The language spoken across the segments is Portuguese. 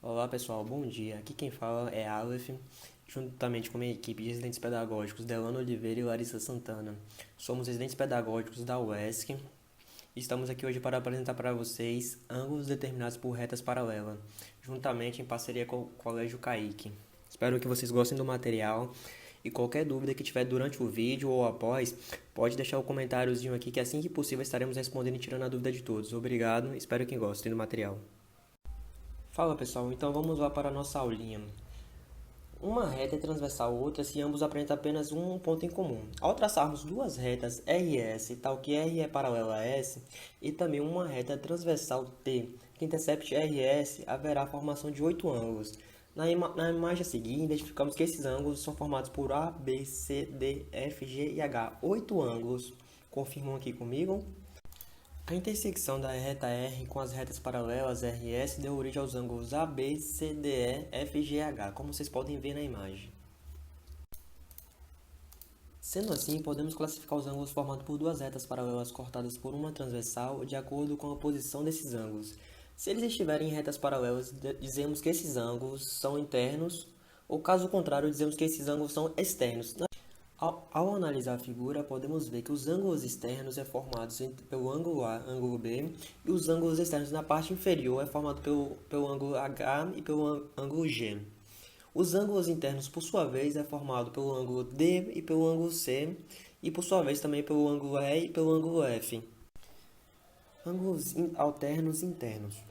Olá pessoal, bom dia. Aqui quem fala é Aleph, juntamente com a minha equipe de residentes pedagógicos Delano Oliveira e Larissa Santana. Somos residentes pedagógicos da UESC e estamos aqui hoje para apresentar para vocês ângulos determinados por retas paralelas, juntamente em parceria com o Colégio Caique. Espero que vocês gostem do material e qualquer dúvida que tiver durante o vídeo ou após, pode deixar o comentáriozinho aqui que assim que possível estaremos respondendo e tirando a dúvida de todos. Obrigado, espero que gostem do material. Fala pessoal, então vamos lá para a nossa aulinha. Uma reta é transversal a outra se ambos apresentam apenas um ponto em comum. Ao traçarmos duas retas RS, tal que R é paralela a S, e também uma reta transversal T, que intercepte RS, haverá a formação de 8 ângulos. Na imagem a seguir, identificamos que esses ângulos são formados por A, B, C, D, F, G e H. 8 ângulos. Confirmam aqui comigo? A intersecção da reta R com as retas paralelas RS deu origem aos ângulos AB, CDE, FGH, como vocês podem ver na imagem. Sendo assim, podemos classificar os ângulos formados por duas retas paralelas cortadas por uma transversal de acordo com a posição desses ângulos. Se eles estiverem em retas paralelas, dizemos que esses ângulos são internos, ou caso contrário, dizemos que esses ângulos são externos. Ao analisar a figura, podemos ver que os ângulos externos é formados pelo ângulo A, ângulo B, e os ângulos externos na parte inferior é formado pelo ângulo H e pelo ângulo G. Os ângulos internos, por sua vez, é formado pelo ângulo D e pelo ângulo C, e por sua vez também pelo ângulo E e pelo ângulo F. Ângulos alternos internos.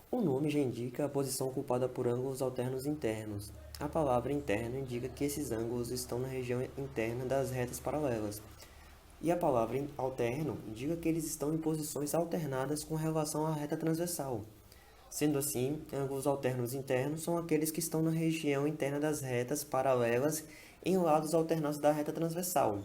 O nome já indica a posição ocupada por ângulos alternos internos. A palavra interno indica que esses ângulos estão na região interna das retas paralelas. E a palavra alterno indica que eles estão em posições alternadas com relação à reta transversal. Sendo assim, ângulos alternos internos são aqueles que estão na região interna das retas paralelas em lados alternados da reta transversal.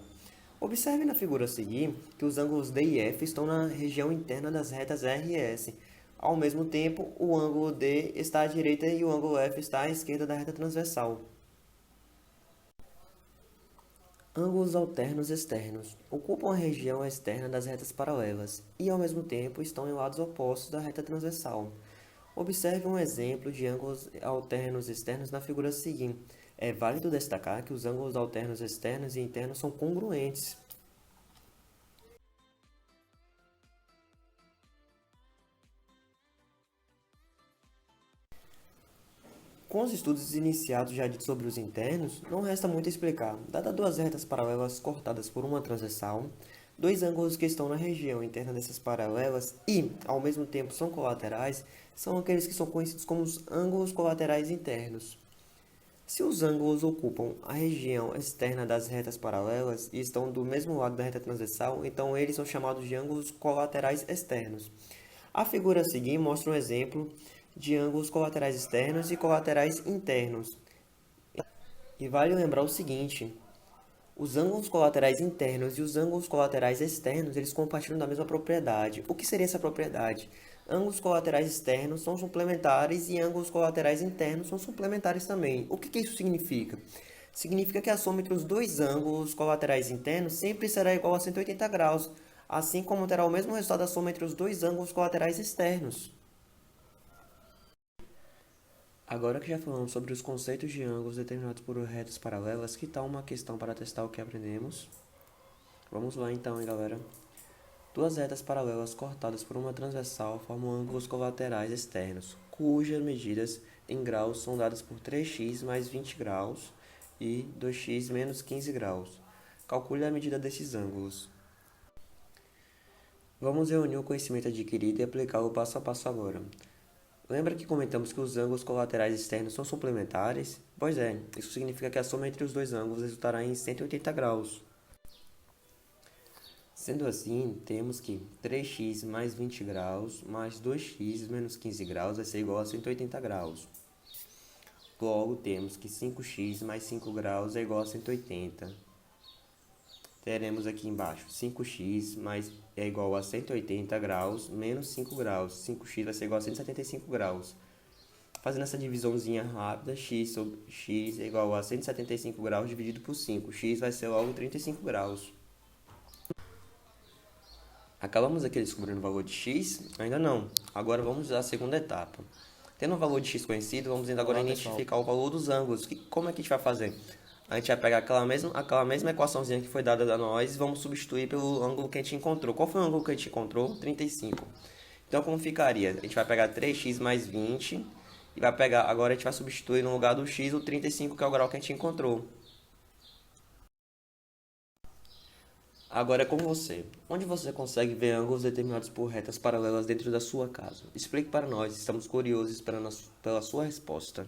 Observe na figura a seguir que os ângulos D e F estão na região interna das retas R e S. Ao mesmo tempo, o ângulo D está à direita e o ângulo F está à esquerda da reta transversal. Ângulos alternos externos ocupam a região externa das retas paralelas e, ao mesmo tempo, estão em lados opostos da reta transversal. Observe um exemplo de ângulos alternos externos na figura seguinte. É válido destacar que os ângulos alternos externos e internos são congruentes. Com os estudos iniciados já sobre os internos, não resta muito a explicar. Dadas duas retas paralelas cortadas por uma transversal, dois ângulos que estão na região interna dessas paralelas e, ao mesmo tempo, são colaterais, são aqueles que são conhecidos como os ângulos colaterais internos. Se os ângulos ocupam a região externa das retas paralelas e estão do mesmo lado da reta transversal, então eles são chamados de ângulos colaterais externos. A figura a seguir mostra um exemplo de ângulos colaterais externos e colaterais internos. E vale lembrar o seguinte: os ângulos colaterais internos e os ângulos colaterais externos, eles compartilham da mesma propriedade. O que seria essa propriedade? Ângulos colaterais externos são suplementares e ângulos colaterais internos são suplementares também. O que isso significa? Significa que a soma entre os dois ângulos colaterais internos sempre será igual a 180 graus, assim como terá o mesmo resultado da soma entre os dois ângulos colaterais externos. Agora que já falamos sobre os conceitos de ângulos determinados por retas paralelas, que tal uma questão para testar o que aprendemos? Vamos lá então, hein, galera. Duas retas paralelas cortadas por uma transversal formam ângulos colaterais externos, cujas medidas em graus são dadas por 3x mais 20 graus e 2x menos 15 graus. Calcule a medida desses ângulos. Vamos reunir o conhecimento adquirido e aplicá-lo passo a passo agora. Lembra que comentamos que os ângulos colaterais externos são suplementares? Pois é, isso significa que a soma entre os dois ângulos resultará em 180 graus. Sendo assim, temos que 3x mais 20 graus mais 2x menos 15 graus vai ser igual a 180 graus. Logo, temos que 5x mais 5 graus é igual a 180. Teremos aqui embaixo 5x é igual a 180 graus menos 5 graus. 5x vai ser igual a 175 graus. Fazendo essa divisãozinha rápida, x sobre x é igual a 175 graus dividido por 5. X vai ser logo 35 graus. Acabamos aqui descobrindo o valor de x? Ainda não. Agora vamos à segunda etapa. Tendo o valor de x conhecido, vamos agora Olá, pessoal. identificar o valor dos ângulos. Como é que a gente vai fazer? A gente vai pegar aquela mesma equaçãozinha que foi dada a nós e vamos substituir pelo ângulo que a gente encontrou. Qual foi o ângulo que a gente encontrou? 35. Então, como ficaria? A gente vai pegar 3x mais 20 e vai pegar, agora a gente vai substituir no lugar do x o 35, que é o grau que a gente encontrou. Agora é com você. Onde você consegue ver ângulos determinados por retas paralelas dentro da sua casa? Explique para nós, estamos curiosos esperando pela sua resposta.